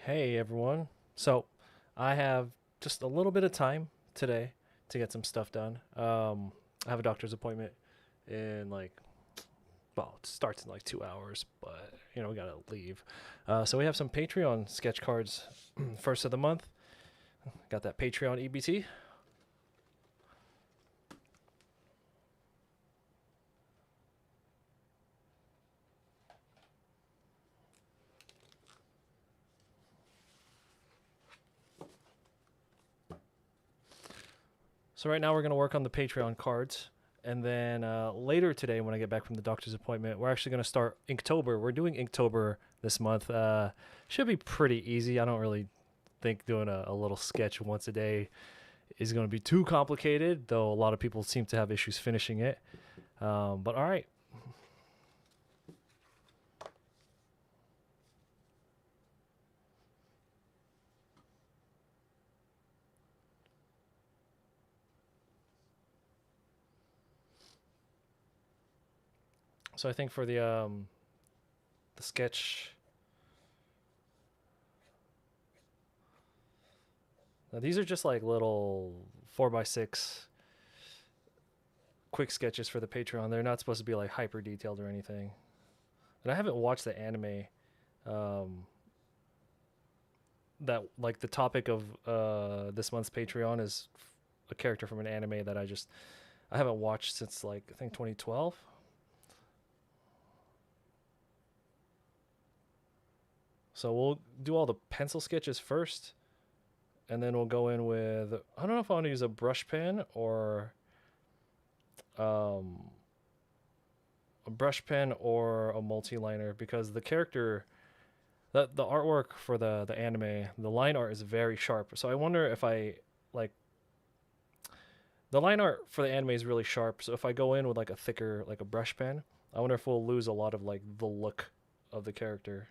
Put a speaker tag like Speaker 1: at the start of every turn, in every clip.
Speaker 1: Hey everyone. So, I have just a little bit of time today to get some stuff done. I have a doctor's appointment in it starts in like 2 hours, but we gotta leave. So we have some Patreon sketch cards, first of the month. Got that Patreon EBT. So right now we're gonna work on the Patreon cards, and then later today when I get back from the doctor's appointment, we're actually gonna start Inktober. We're doing Inktober this month. Should be pretty easy. I don't really think doing a little sketch once a day is going to be too complicated, though a lot of people seem to have issues finishing it. But all right. So I think for the sketch, now these are just like little 4x6 quick sketches for the Patreon. They're not supposed to be like hyper detailed or anything. And I haven't watched the anime um, that like the topic of this month's Patreon is a character from an anime that I haven't watched since like I think 2012. So we'll do all the pencil sketches first, and then we'll go in with I don't know if I want to use a brush pen or um, a brush pen or a multi-liner because the artwork for the anime, the line art is very sharp. So I wonder if I like the line art for the anime is really sharp. So if I go in with like a thicker like a brush pen, I wonder if we'll lose a lot of like the look of the character.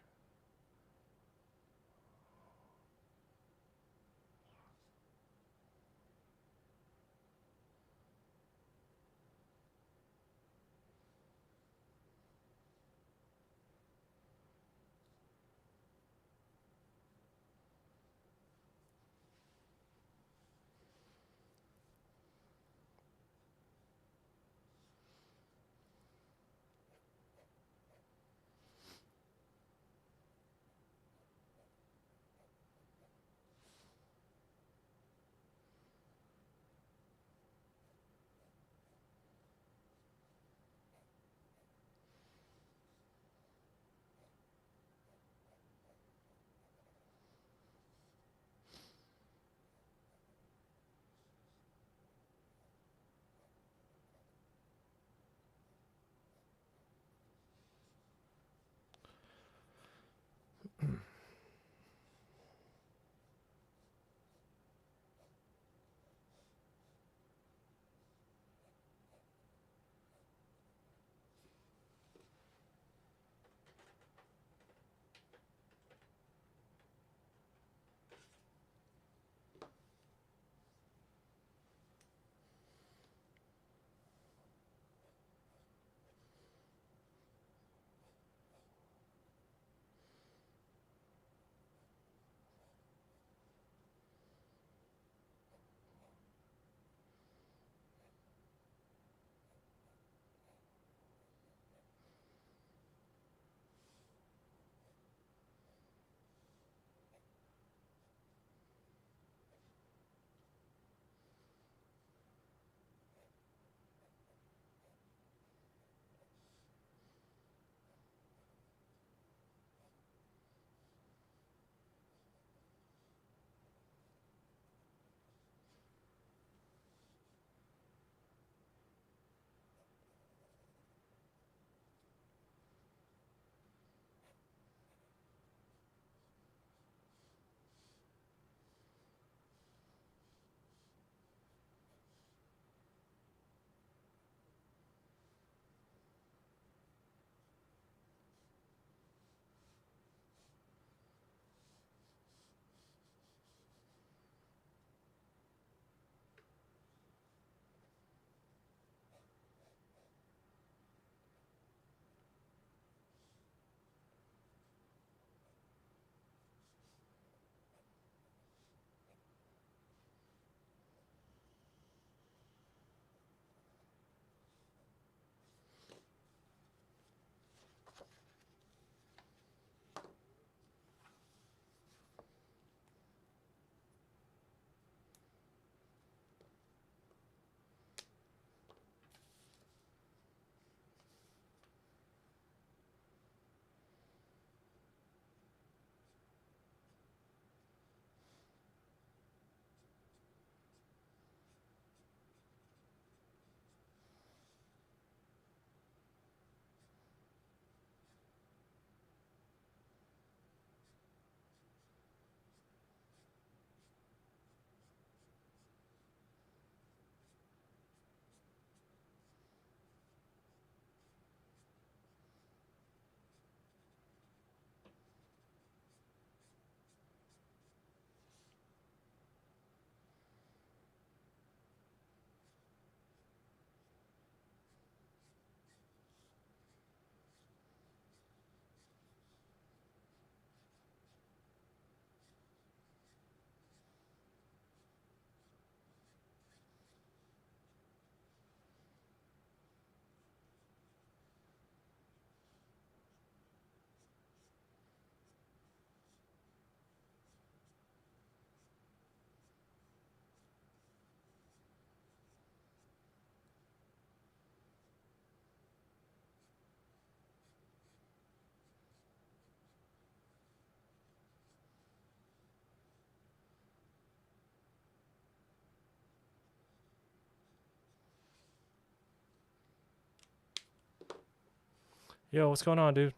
Speaker 1: Yo, what's going on, dude?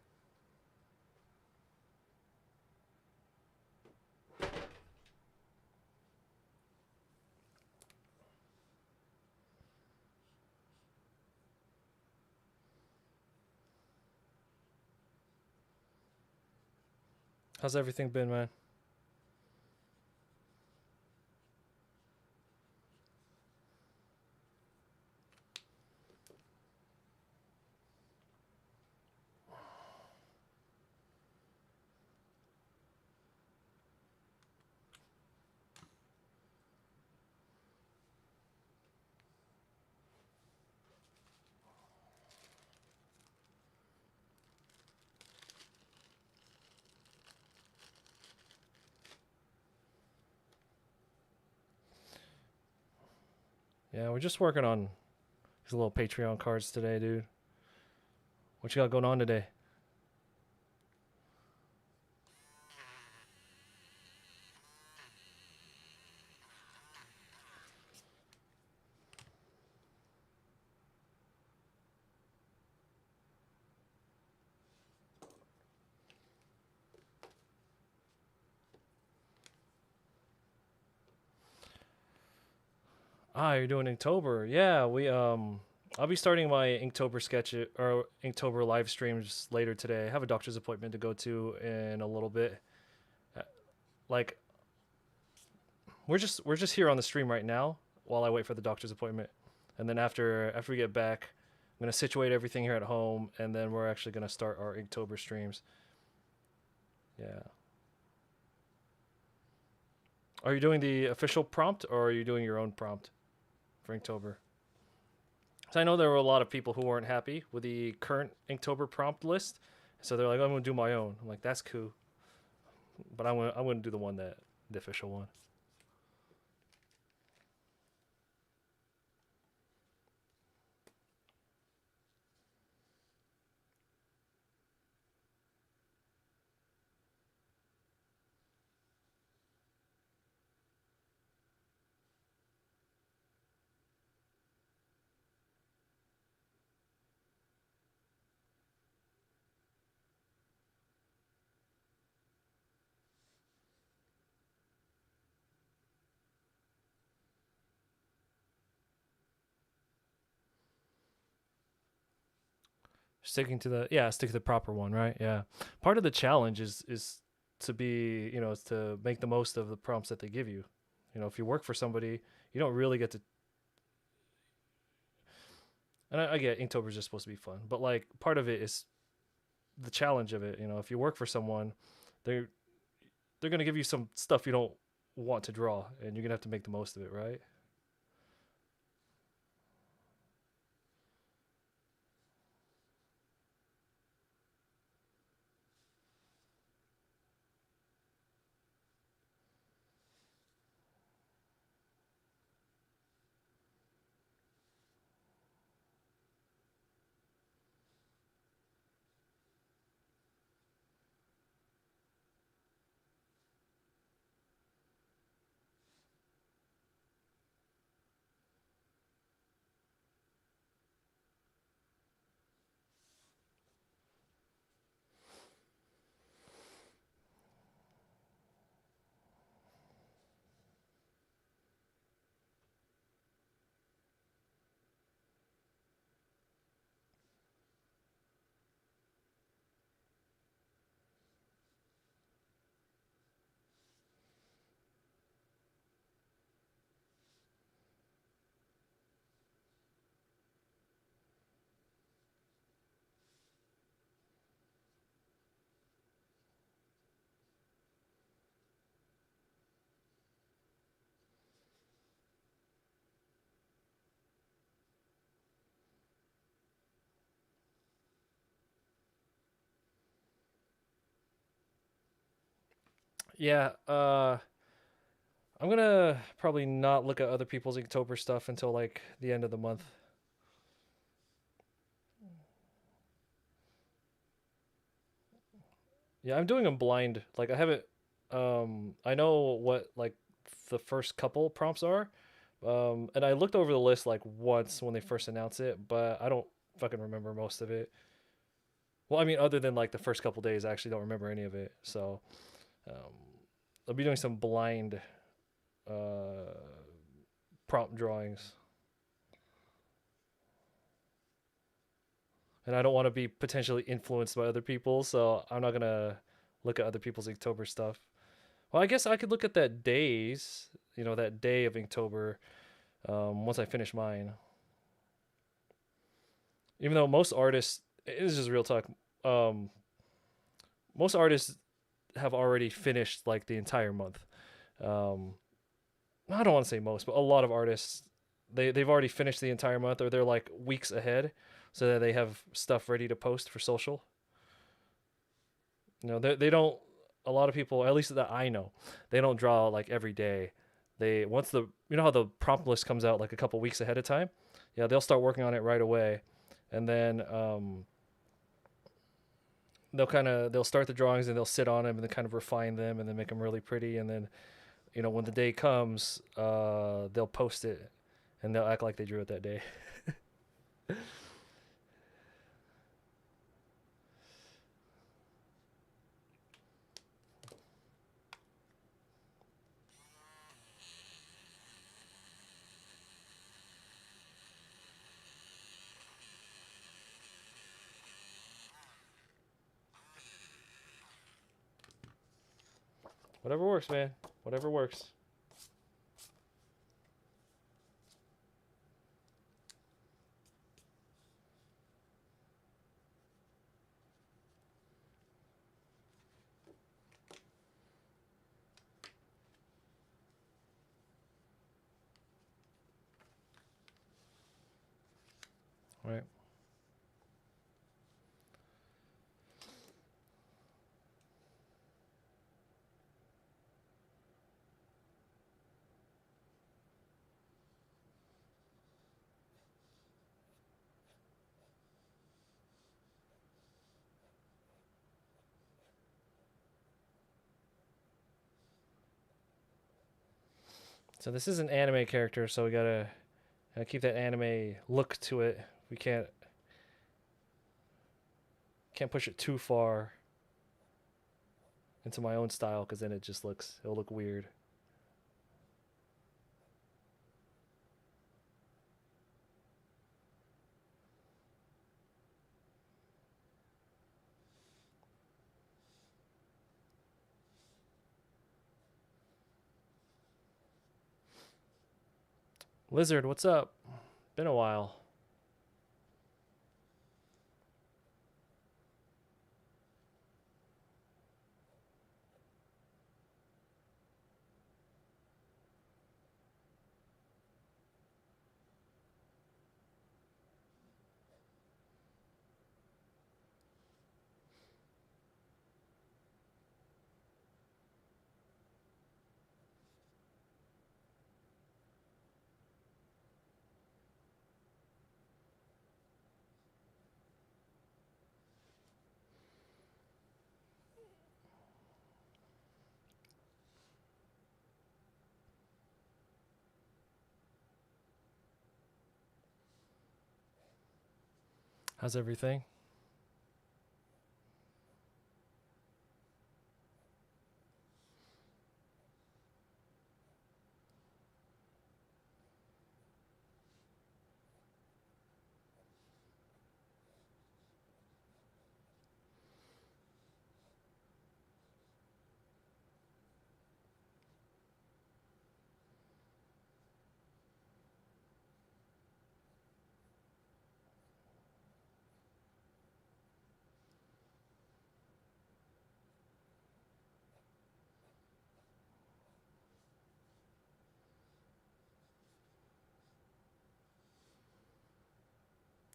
Speaker 1: How's everything been, man? Yeah, we're just working on these little Patreon cards today, dude. What you got going on today? Ah, you're doing Inktober. Yeah, I'll be starting my Inktober sketch or Inktober live streams later today. I have a doctor's appointment to go to in a little bit. Uh, Like we're just here on the stream right now while I wait for the doctor's appointment. And then after we get back, I'm gonna situate everything here at home, and then we're actually gonna start our Inktober streams. Yeah. Are you doing the official prompt or are you doing your own prompt for Inktober? So I know there were a lot of people who weren't happy with the current Inktober prompt list, so they're like, "I'm gonna do my own." I'm like, "That's cool," but I'm gonna do the official one. Stick to the proper one, right? Yeah. Part of the challenge is to be is to make the most of the prompts that they give you. If you work for somebody, you don't really get to. And I get Inktober is just supposed to be fun, but like part of it is the challenge of it. If you work for someone, they're they're gonna give you some stuff you don't want to draw, and you're gonna have to make the most of it, right? Yeah. I'm gonna probably not look at other people's Inktober stuff until like the end of the month. Yeah, I'm doing them blind. Like I haven't. I know what like the first couple prompts are, and I looked over the list like once when they first announced it, but I don't fucking remember most of it. Well, I mean, other than like the first couple days, I actually don't remember any of it. So um, I'll be doing some blind uh, prompt drawings, and I don't want to be potentially influenced by other people, so I'm not gonna look at other people's Inktober stuff. Well, I guess I could look at that days, that day of Inktober once I finish mine. Even though most artists, it is just real talk. Um, Most artists have already finished like the entire month. Um, I don't want to say most, but a lot of artists they've already finished the entire month, or they're like weeks ahead, so that they have stuff ready to post for social. They don't. A lot of people, at least that I know, they don't draw like every day. They once the how the prompt list comes out like a couple weeks ahead of time. Yeah, they'll start working on it right away, and then they'll start the drawings and they'll sit on them and then kind of refine them and then make them really pretty, and then when the day comes, they'll post it and they'll act like they drew it that day. Whatever works, man. Whatever works. All right. So this is an anime character, so we gotta keep that anime look to it. We can't push it too far into my own style, because then it'll look weird. Lizard, what's up? Been a while. How's everything?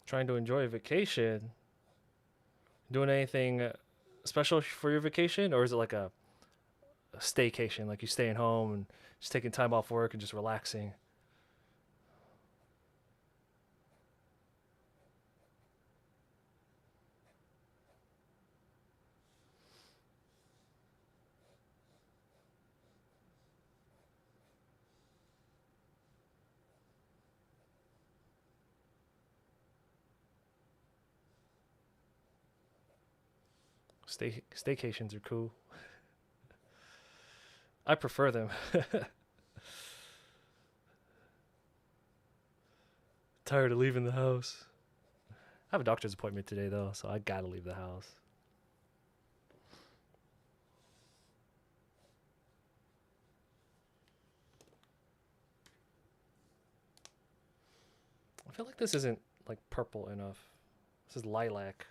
Speaker 1: Trying to enjoy a vacation? Doing anything special for your vacation, or is it like a staycation, like you staying home and just taking time off work and just relaxing? Staycations are cool. I prefer them. Tired of leaving the house. I have a doctor's appointment today though, so I gotta leave the house. I feel like this isn't like purple enough. This is lilac.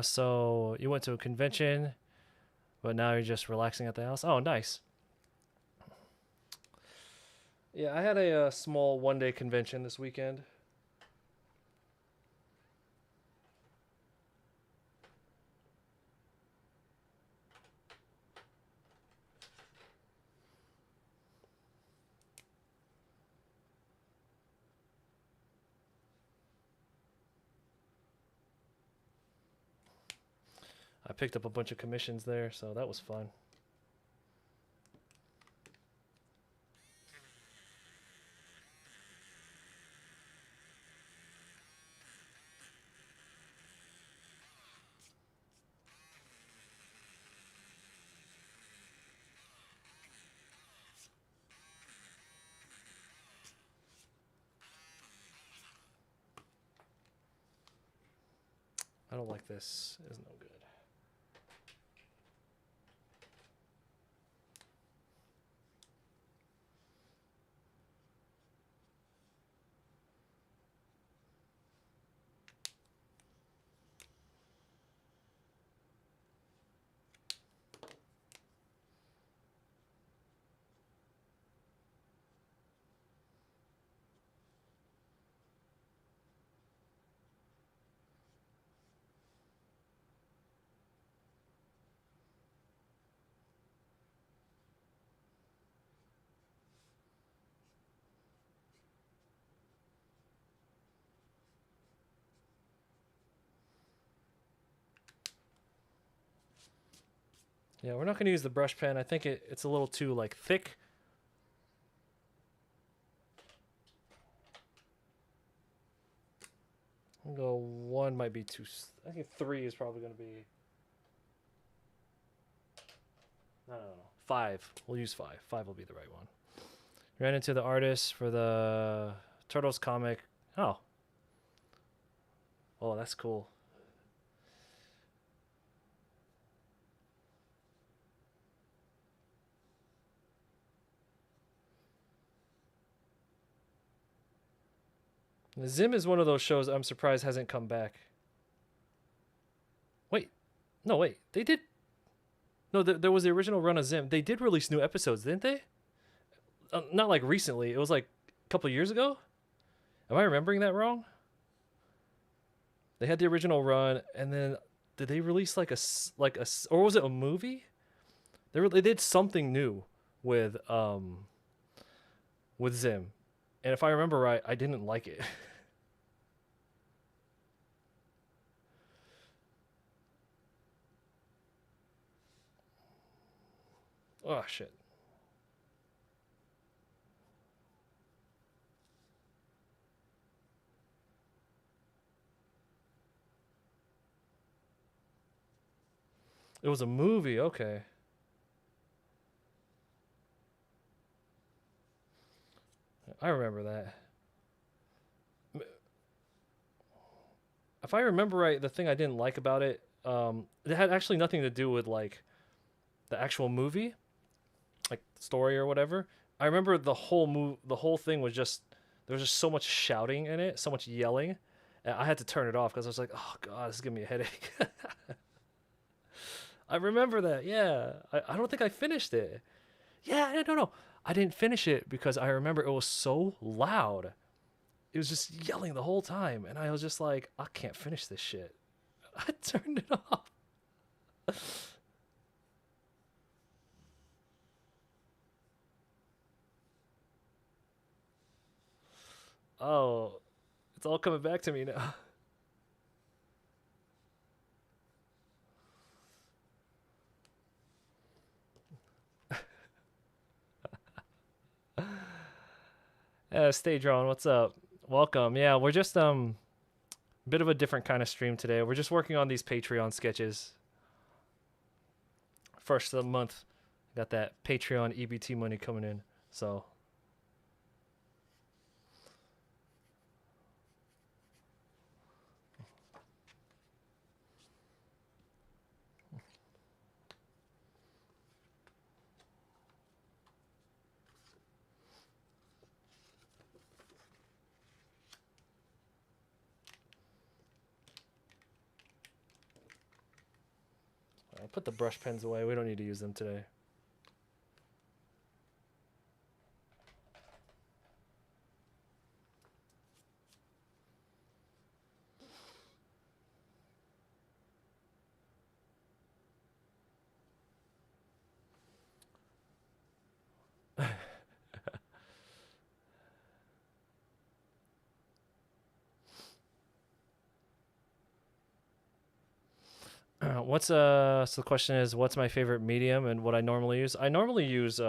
Speaker 1: So you went to a convention, but now you're just relaxing at the house. Oh, nice. Yeah, I had a small one-day convention this weekend. I picked up a bunch of commissions there, so that was fun. I don't like this. It's no good. Yeah, we're not going to use the brush pen. I think it's a little too like thick. I'll go one might be too. I think three is probably going to be. No, no, no. Five. We'll use five. Five will be the right one. Ran into the artist for the Turtles comic. Oh. Oh, that's cool. Zim is one of those shows I'm surprised hasn't come back. Wait. No, wait. They did. No, there was the original run of Zim. They did release new episodes, didn't they? Not like recently. It was like a couple years ago. Am I remembering that wrong? They had the original run, and then did they release or was it a movie? They did something new with Zim, and if I remember right, I didn't like it. Oh shit. It was a movie. Okay. I remember that. If I remember right, the thing I didn't like about it, it had actually nothing to do with like the actual movie, like story or whatever. I remember the whole thing was just there was just so much shouting in it, so much yelling, and I had to turn it off because I was like, oh god, this is giving me a headache. I remember that. Yeah, I don't think I finished it. Yeah, no, no, no. I didn't finish it because I remember it was so loud. It was just yelling the whole time, and I was just like, I can't finish this shit. I turned it off. Oh, it's all coming back to me now. Stay drawn. What's up? Welcome. Yeah, we're just bit of a different kind of stream today. We're just working on these Patreon sketches. First of the month, got that Patreon EBT money coming in. So I'll put the brush pens away. We don't need to use them today. What's so the question is what's my favorite medium and what I normally use? I normally use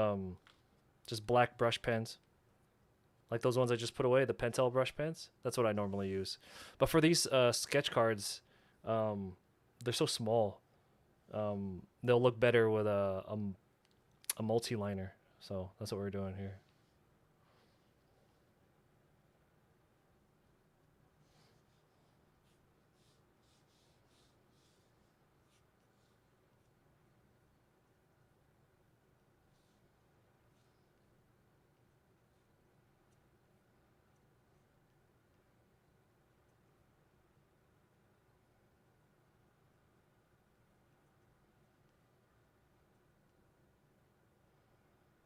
Speaker 1: just black brush pens. Like those ones I just put away, the Pentel brush pens. That's what I normally use. But for these sketch cards, um they're so small. They'll look better with a multi-liner. So that's what we're doing here.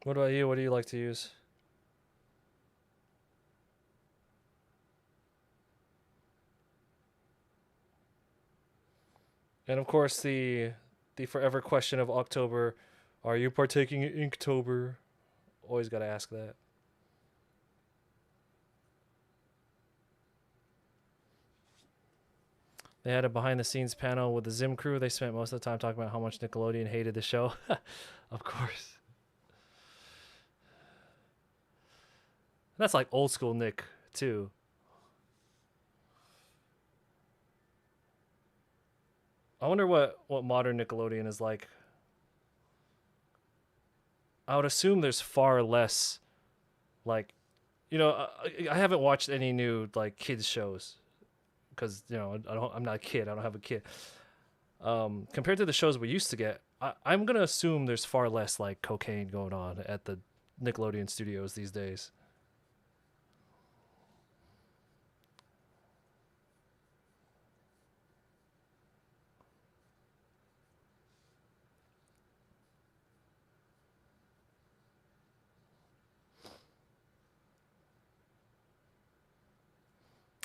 Speaker 1: What about you? What do you like to use? And of course the forever question of October, are you partaking in Inktober? Always got to ask that. They had a behind the scenes panel with the Zim crew. They spent most of the time talking about how much Nickelodeon hated the show. Of course. That's like old school Nick too. I wonder what modern Nickelodeon is like. I would assume there's far less like I haven't watched any new like kids shows because I'm not a kid. I don't have a kid. Compared to the shows we used to get, I'm gonna assume there's far less like cocaine going on at the Nickelodeon studios these days.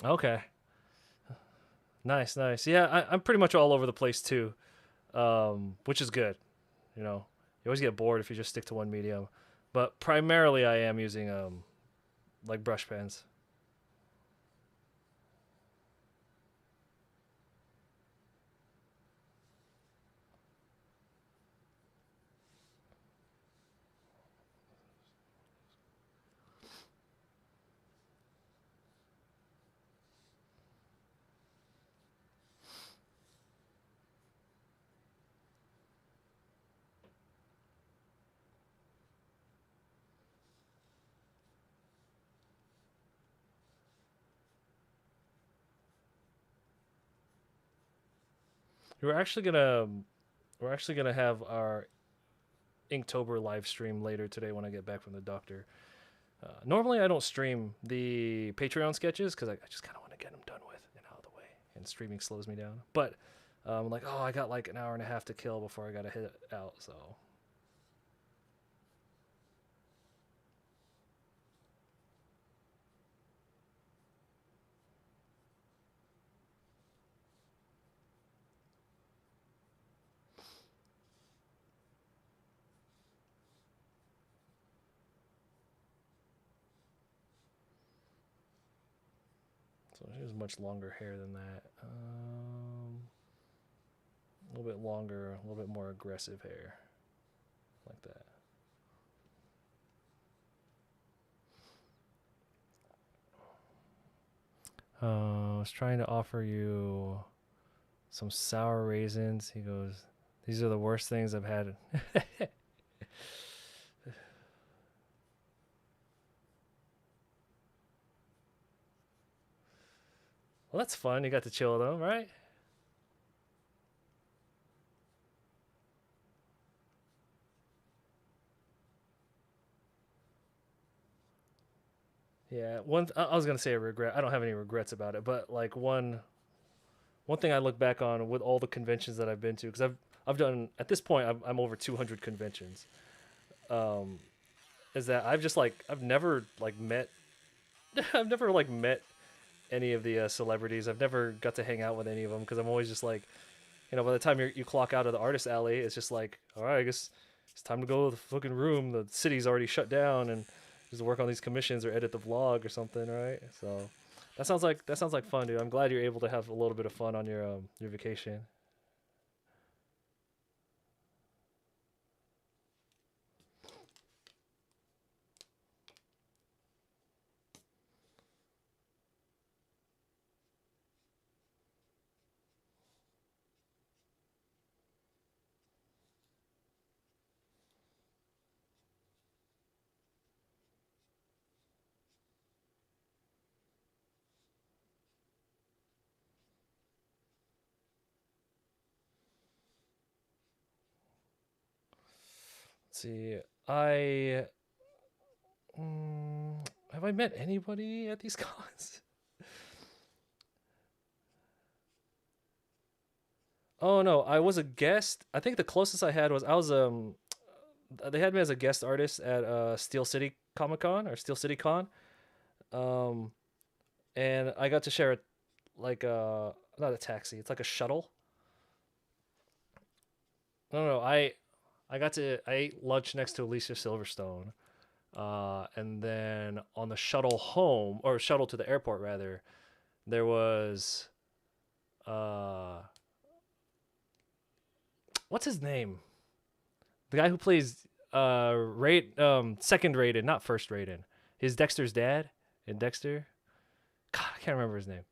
Speaker 1: Okay, nice, nice. Yeah, I'm pretty much all over the place too, which is good. You always get bored if you just stick to one medium, but primarily I am using like brush pens. We're actually gonna we're actually gonna have our Inktober live stream later today when I get back from the doctor. Normally, I don't stream the Patreon sketches because I just kind of want to get them done with and out of the way, and streaming slows me down. But like, oh, I got like an hour and a half to kill before I gotta hit out, so. So she has much longer hair than that. A little bit longer, a little bit more aggressive hair, like that. I was trying to offer you some sour raisins. He goes, these are the worst things I've had. Well, that's fun. You got to chill with them, right? Yeah. I was gonna say a regret. I don't have any regrets about it, but like one thing I look back on with all the conventions that I've been to, because I've done at this point I'm over 200 conventions. Um, is that I've never like met I've never like met any of the celebrities. I've never got to hang out with any of them because I'm always just like, by the time you clock out of the artist alley, it's just like, all right, I guess it's time to go to the fucking room. The city's already shut down, and just work on these commissions or edit the vlog or something, right? So that sounds like fun, dude. I'm glad you're able to have a little bit of fun on your vacation. Let's see, I have I met anybody at these cons? Oh no, I was a guest. I think the closest I had was I was they had me as a guest artist at Steel City Comic Con or Steel City Con. Um and I got to share it like not a taxi, it's like a shuttle. No, I ate lunch next to Alicia Silverstone. And then on the shuttle home or shuttle to the airport rather, there was uh what's his name? The guy who plays second rated, not first rated. His Dexter's dad in Dexter. God, I can't remember his name.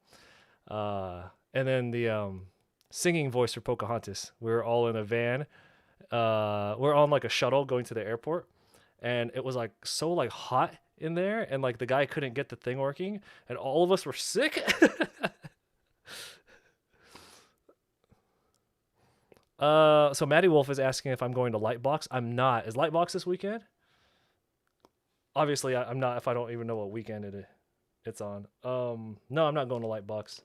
Speaker 1: And then the singing voice for Pocahontas. We were all in a van. We're on like a shuttle going to the airport, and it was like so like hot in there, and like the guy couldn't get the thing working, and all of us were sick. So Maddie Wolf is asking if I'm going to Lightbox. I'm not. Is Lightbox this weekend? Obviously, I'm not. If I don't even know what weekend it's on. No, I'm not going to Lightbox.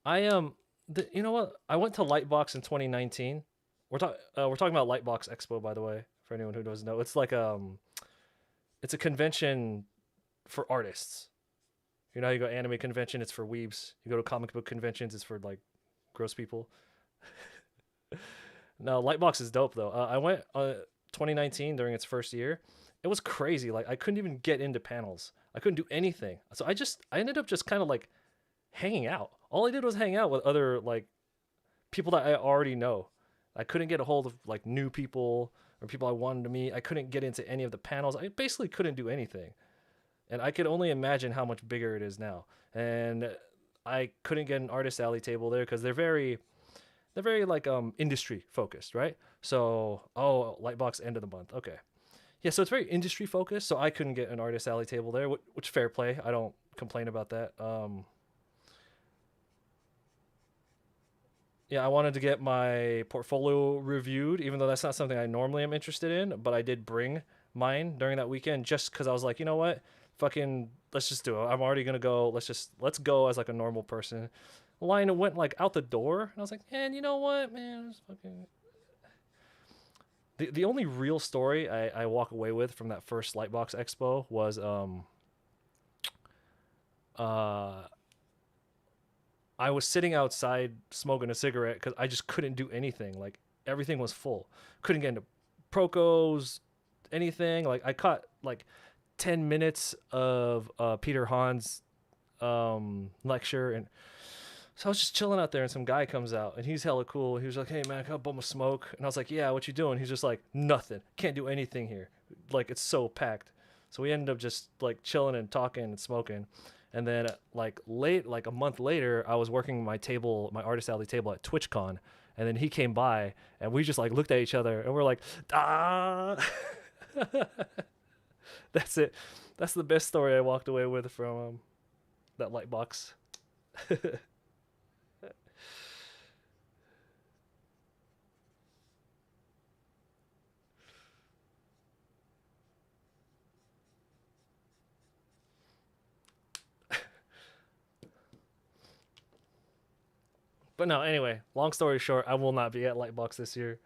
Speaker 1: I you know what? I went to Lightbox in 2019. We're talking about Lightbox Expo, by the way, for anyone who doesn't know. It's like it's a convention for artists. You know how you go anime convention, it's for weebs. You go to comic book conventions, it's for like gross people. No, Lightbox is dope though. I went 2019 during its first year. It was crazy. Like I couldn't even get into panels. I couldn't do anything. So I ended up just kind of like hanging out. All I did was hang out with other like people that I already know. I couldn't get a hold of like new people or people I wanted to meet. I couldn't get into any of the panels. I basically couldn't do anything. And I could only imagine how much bigger it is now. And I couldn't get an artist alley table there because they're they're very like industry focused, right? So oh, Lightbox end of the month, okay. Yeah, so it's very industry focused. So I couldn't get an artist alley table there, which fair play. I don't complain about that. Yeah, I wanted to get my portfolio reviewed, even though that's not something I normally am interested in. But I did bring mine during that weekend just because I was like, you know what, fucking, let's just do it. I'm already gonna go. Let's go as like a normal person. Line went like out the door, and I was like, and you know what, man, just fucking. The only real story I walk away with from that first Lightbox Expo was uh I was sitting outside smoking a cigarette because I just couldn't do anything. Like everything was full. Couldn't get into Procos, anything. Like I caught like 10 minutes of Peter Hahn's lecture, and so I was just chilling out there, and some guy comes out, and he's hella cool. He was like, "Hey man, can I bum a smoke?" And I was like, "Yeah, what you doing?" He's just like, "Nothing. Can't do anything here. Like it's so packed." So we ended up just like chilling and talking and smoking. And then like a month later, I was working my table, my artist alley table at TwitchCon, and then he came by, and we just like looked at each other, and we're like, ah. That's it. That's the best story I walked away with from that light box. But no, anyway, long story short, I will not be at Lightbox this year.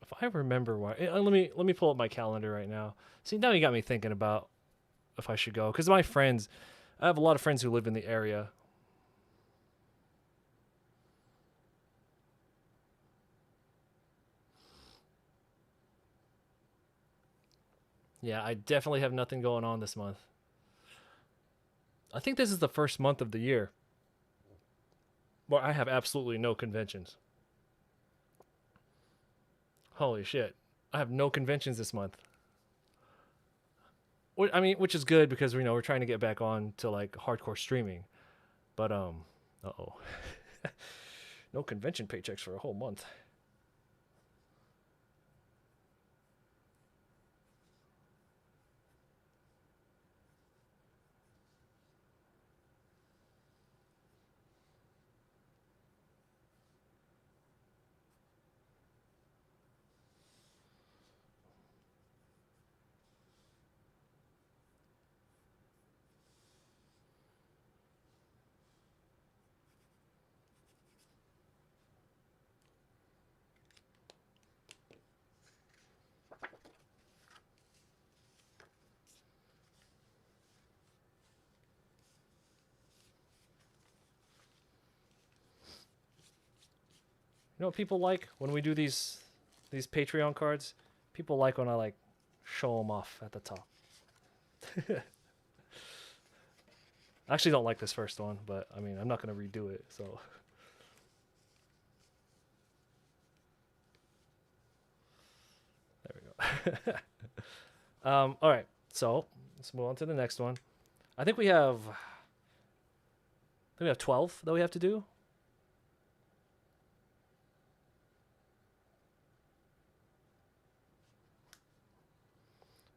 Speaker 1: If I remember why, let me pull up my calendar right now. See, now you got me thinking about if I should go because my friends, I have a lot of friends who live in the area. Yeah, I definitely have nothing going on this month. I think this is the first month of the year where I have absolutely no conventions. Holy shit. I have no conventions this month. I mean, which is good because we're trying to get back on to like hardcore streaming. But oh, no convention paychecks for a whole month. You know what people like when we do these Patreon cards? People like when I like show them off at the top. I actually don't like this first one, but I mean, I'm not going to redo it, so. There we go. All right, so let's move on to the next one. I think we have 12 that we have to do.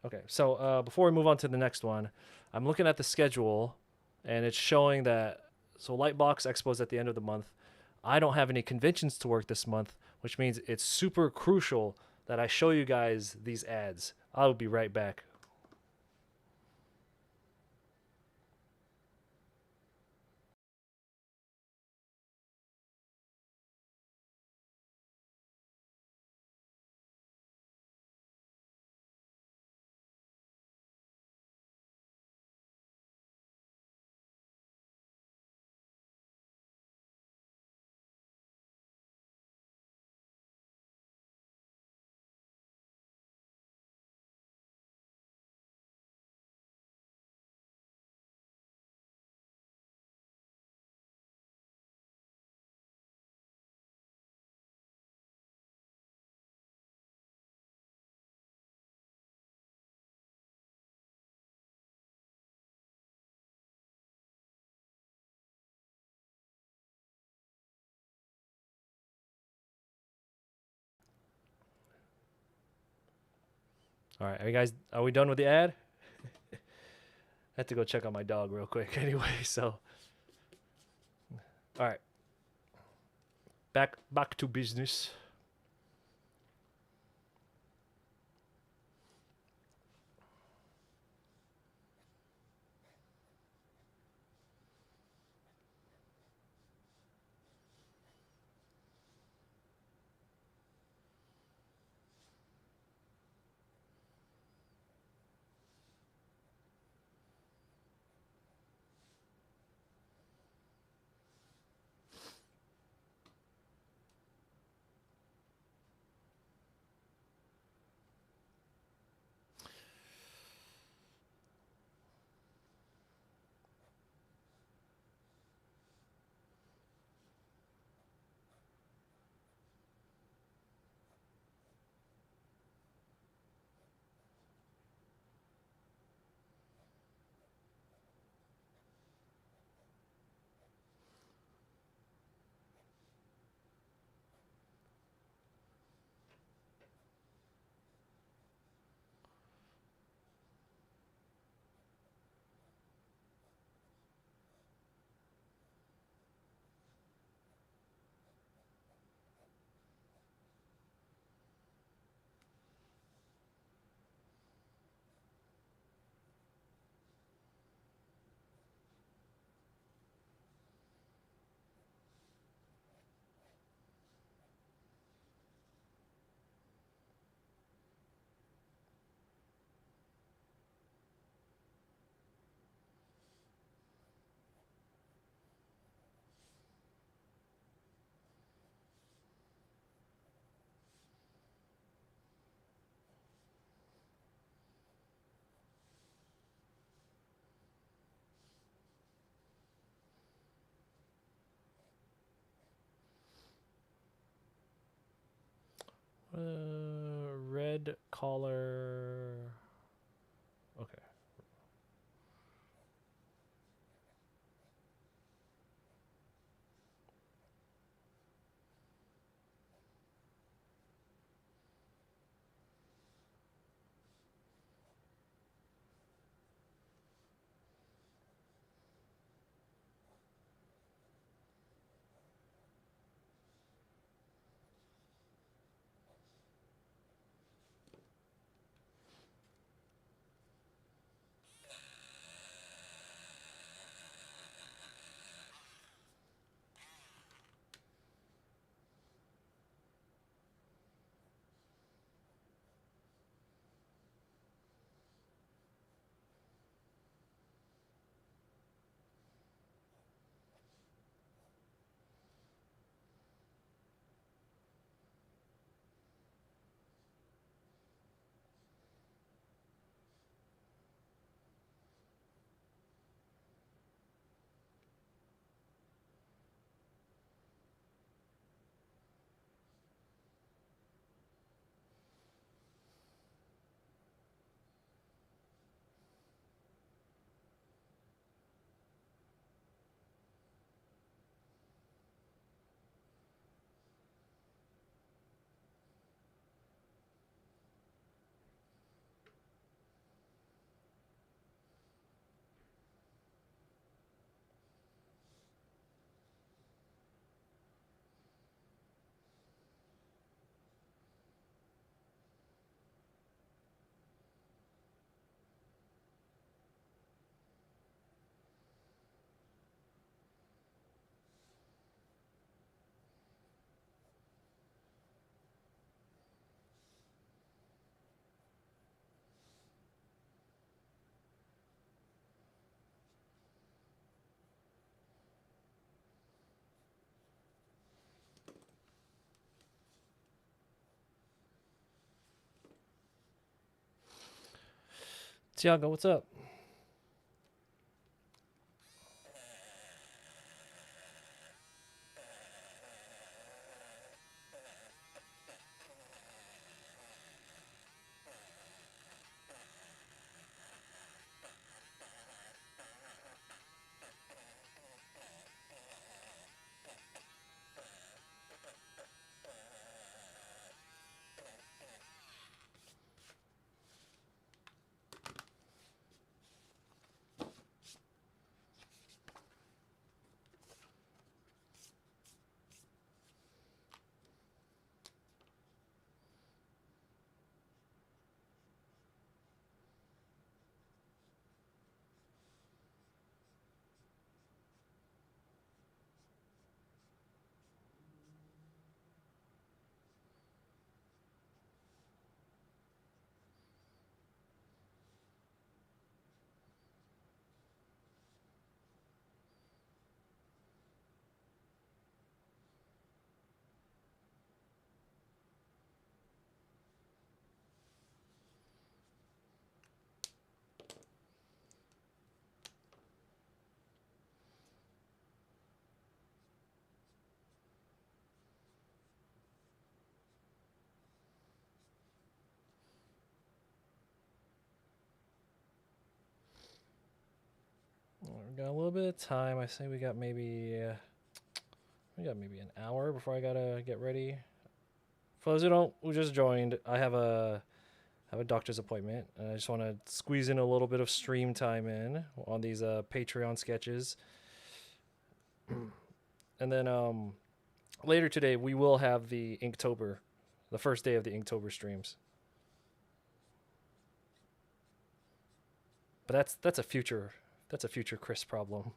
Speaker 1: Okay, so before we move on to the next one, I'm looking at the schedule, and it's showing that Lightbox Expo's at the end of the month. I don't have any conventions to work this month, which means it's super crucial that I show you guys these ads. I'll be right back. All right, are we done with the ad? I had to go check on my dog real quick anyway, so. All right. Back to business. Red collar. Okay. Tiago, what's up? We got a little bit of time. I say we got maybe an hour before I gotta get ready. For those who just joined, I have a doctor's appointment, and I just want to squeeze in a little bit of stream time in on these Patreon sketches, and then later today we will have the Inktober, the first day of the Inktober streams. But that's a future Chris problem.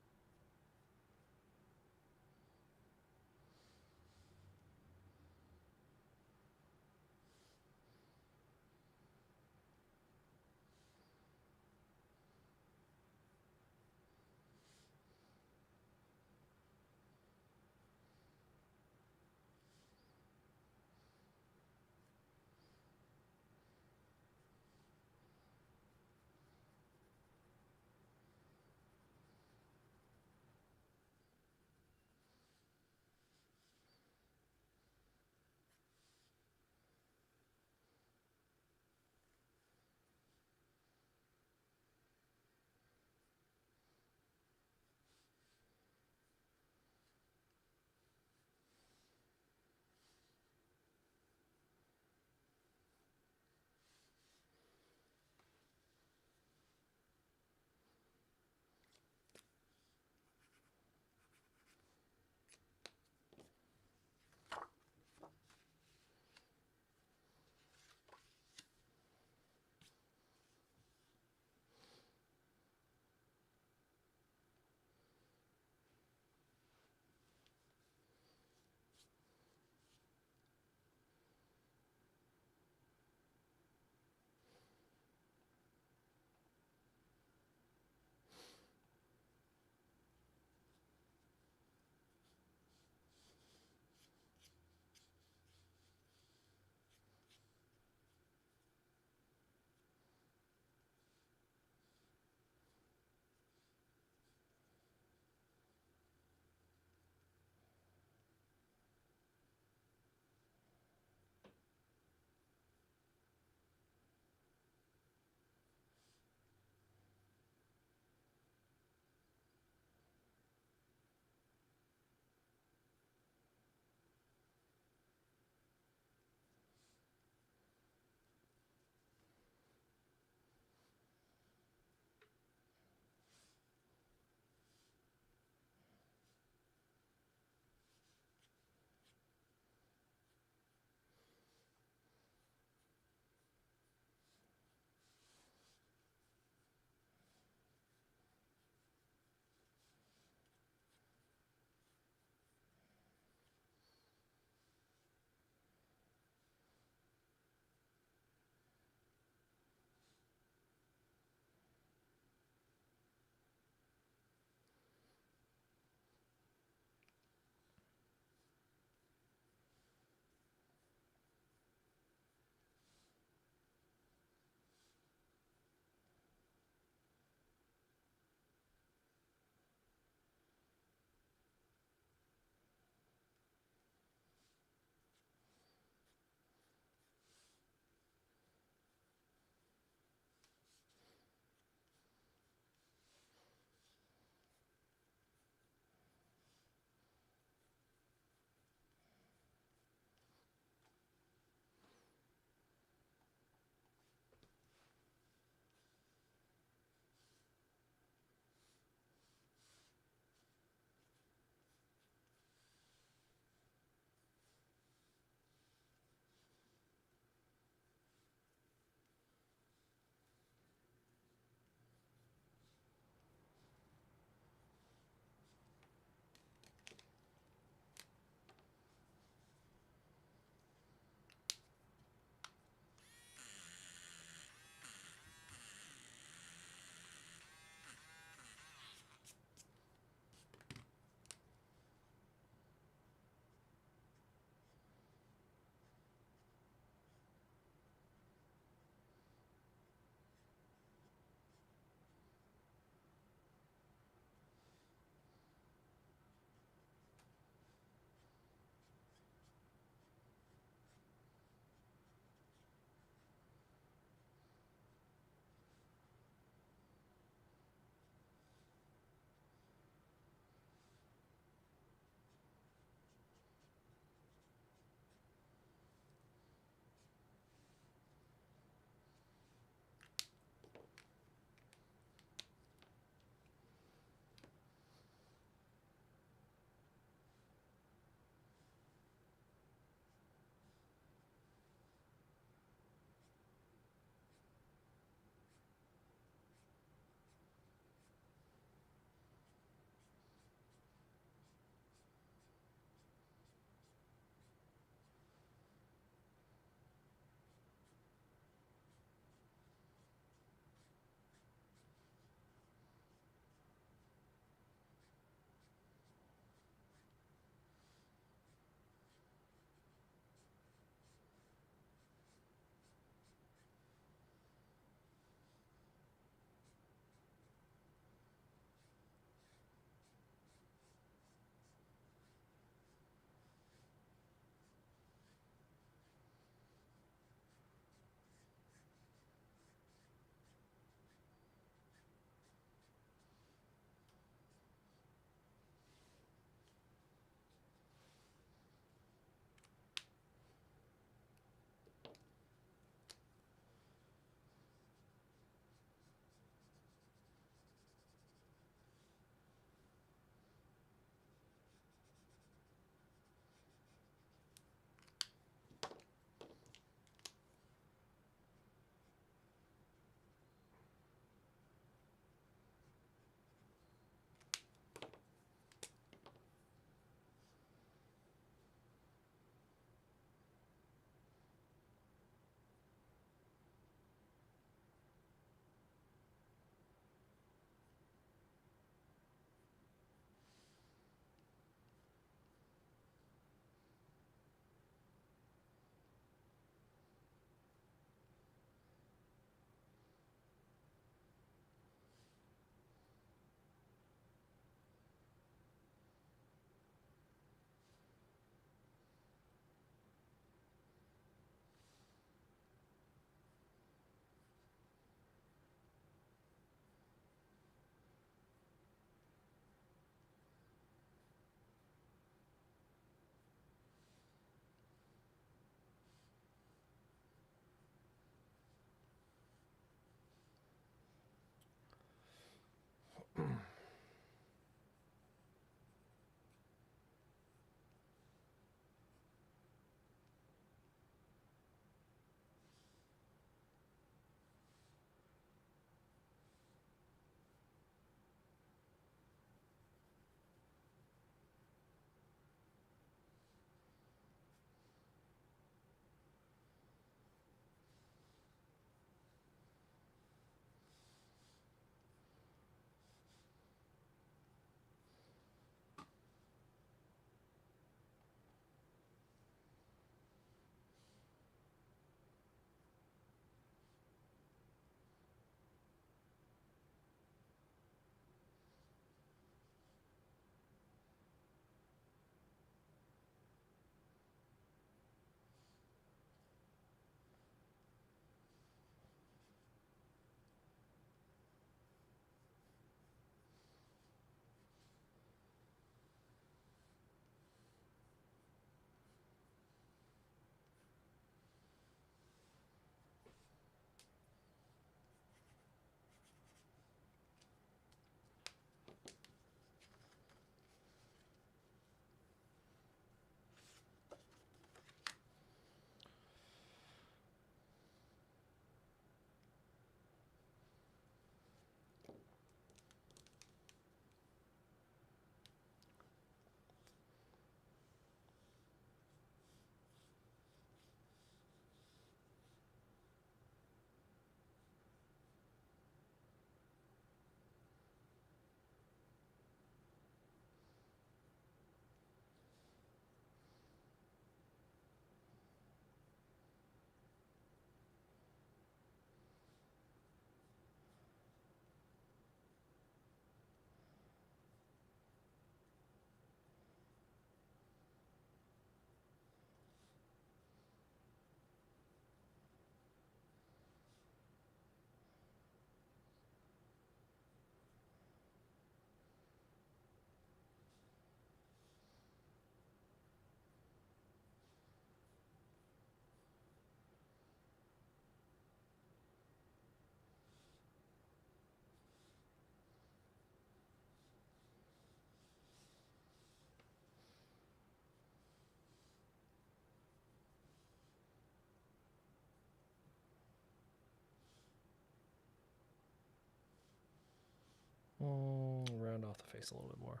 Speaker 1: face a little bit more.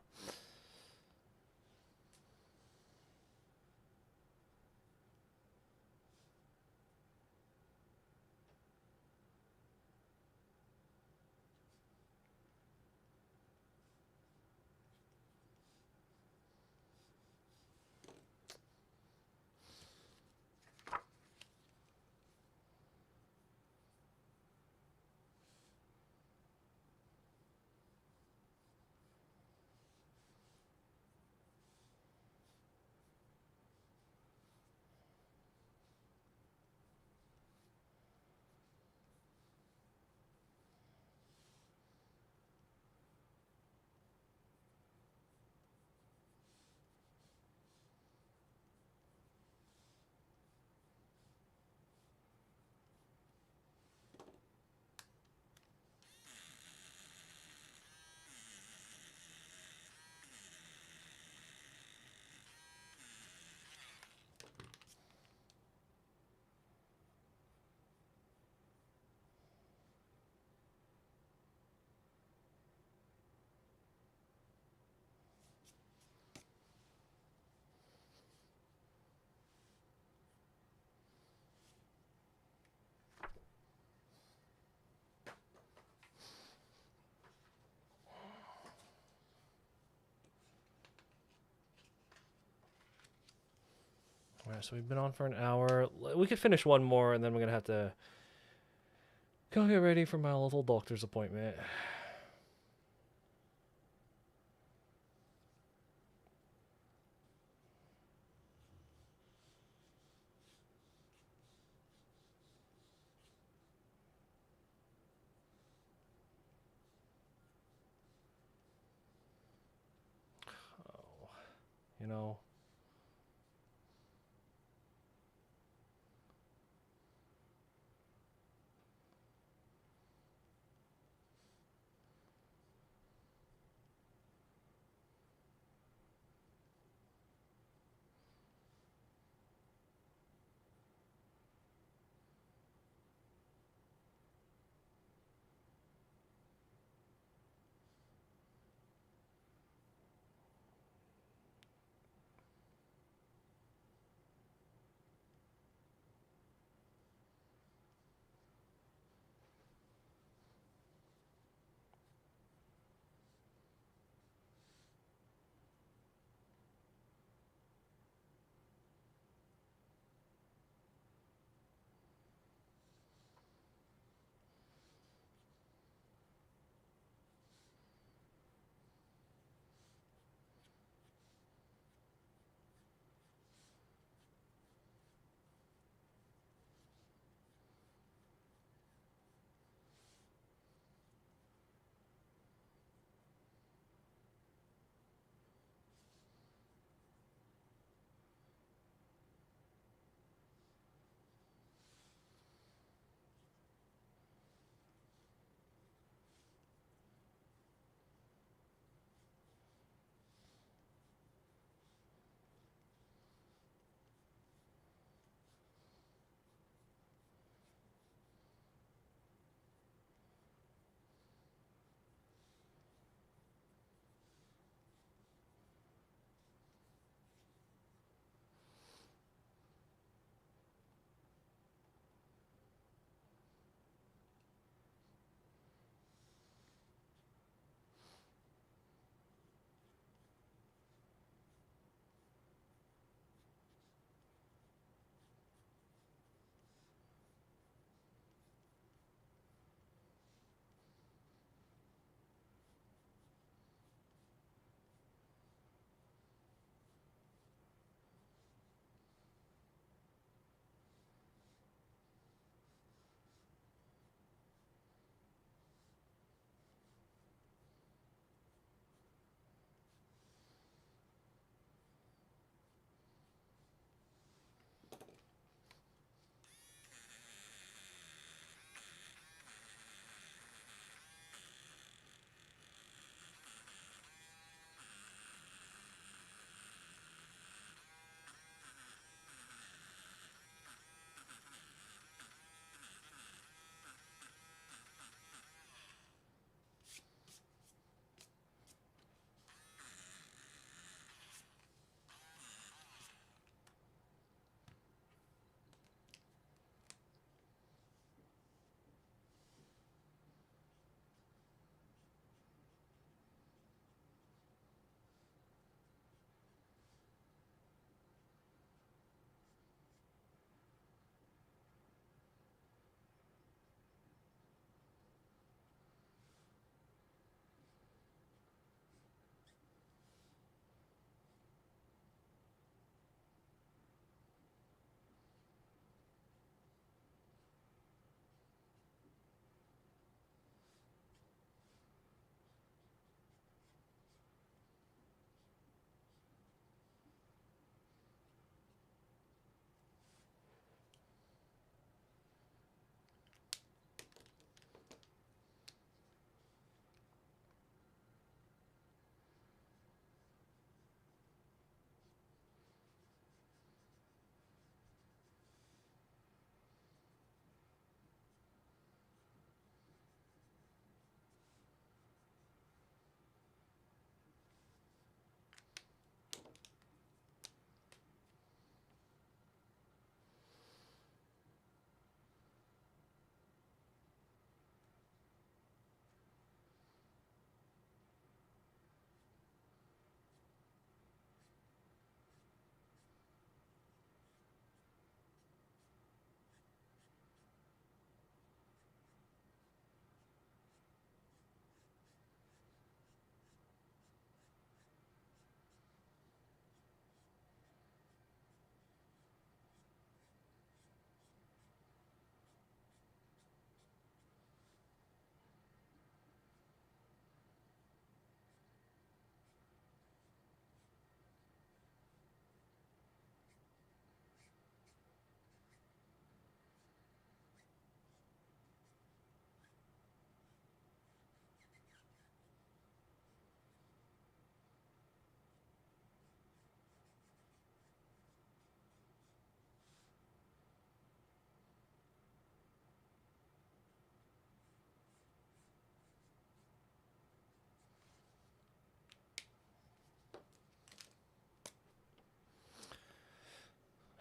Speaker 1: All right, so we've been on for an hour. We could finish one more, and then we're gonna have to go get ready for my little doctor's appointment. Oh, you know.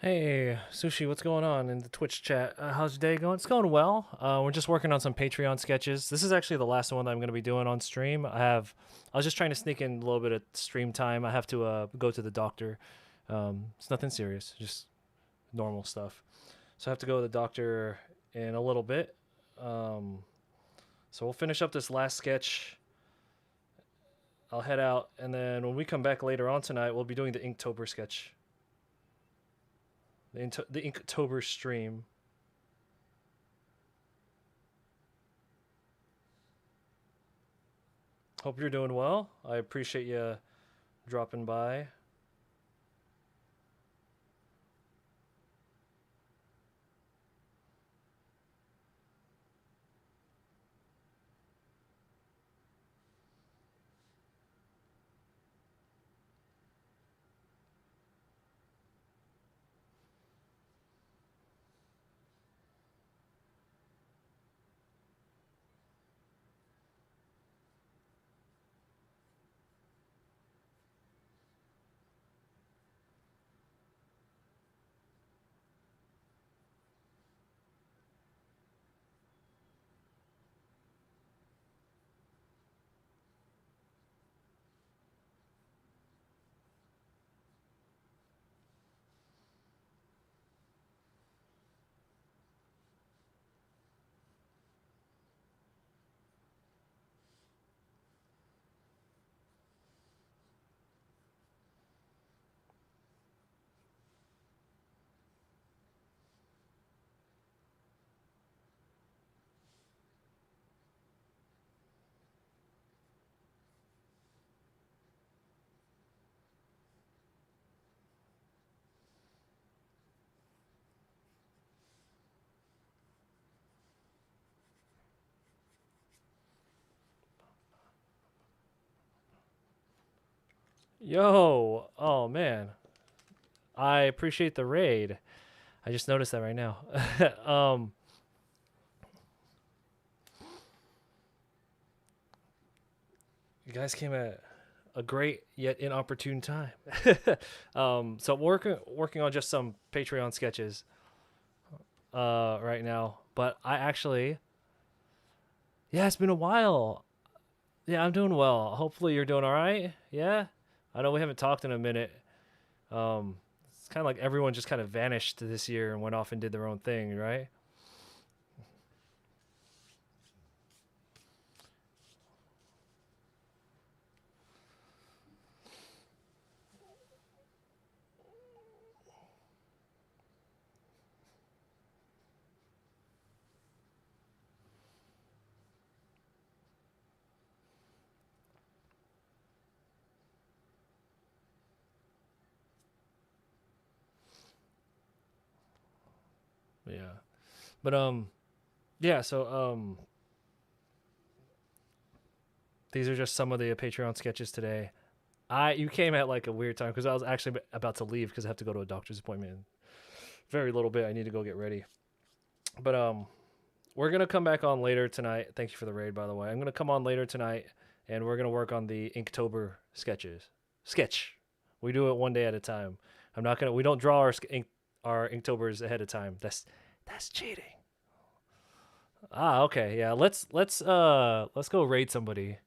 Speaker 1: Hey, Sushi, what's going on in the Twitch chat? How's your day going? It's going well. We're just working on some Patreon sketches. This is actually the last one that I'm going to be doing on stream. I was just trying to sneak in a little bit of stream time. I have to go to the doctor. It's nothing serious, just normal stuff. So I have to go to the doctor in a little bit. Um, so we'll finish up this last sketch. I'll head out, and then when we come back later on tonight, we'll be doing the Inktober sketch. The Inktober stream. Hope you're doing well. I appreciate you dropping by. Yo, oh man, I appreciate the raid. I just noticed that right now. um, you guys came at a great yet inopportune time. So I'm working on just some Patreon sketches right now, but I actually, yeah, it's been a while. Yeah, I'm doing well. Hopefully you're doing all right. Yeah, I know we haven't talked in a minute. Um, it's kind of like everyone just kind of vanished this year and went off and did their own thing, right? Yeah. But yeah, so these are just some of the Patreon sketches today. You came at like a weird time because I was actually about to leave because I have to go to a doctor's appointment in very little bit. I need to go get ready. But we're gonna come back on later tonight. Thank you for the raid, by the way. I'm gonna come on later tonight, and we're gonna work on the Inktober sketches. Sketch. We do it one day at a time. I'm not gonna. We don't draw our Inktobers ahead of time. That's cheating. Ah, okay, yeah. Let's go raid somebody.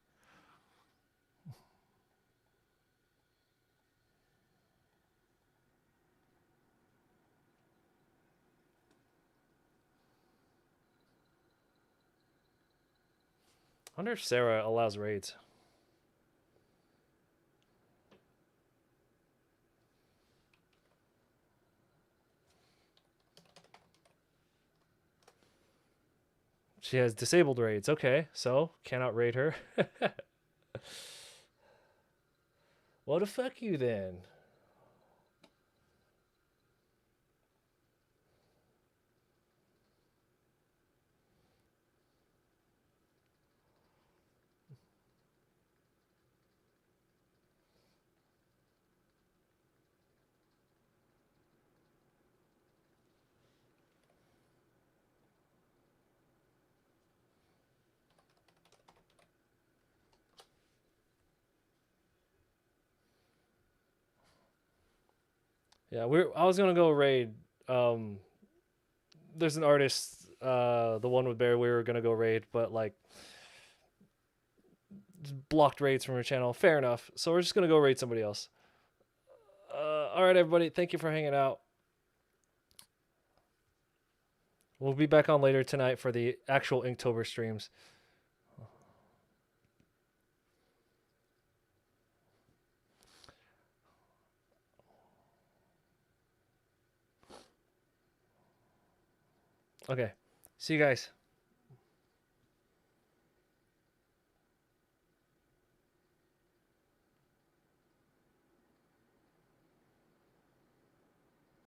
Speaker 1: I wonder if Sarah allows raids. She has disabled raids. Okay, so cannot raid her. Well, the fuck you then. Yeah, I was gonna go raid. Um, there's an artist, the one with Bear. We were gonna go raid, but like blocked raids from her channel. Fair enough. So we're just gonna go raid somebody else. All right, everybody. Thank you for hanging out. We'll be back on later tonight for the actual Inktober streams. Okay. See you guys.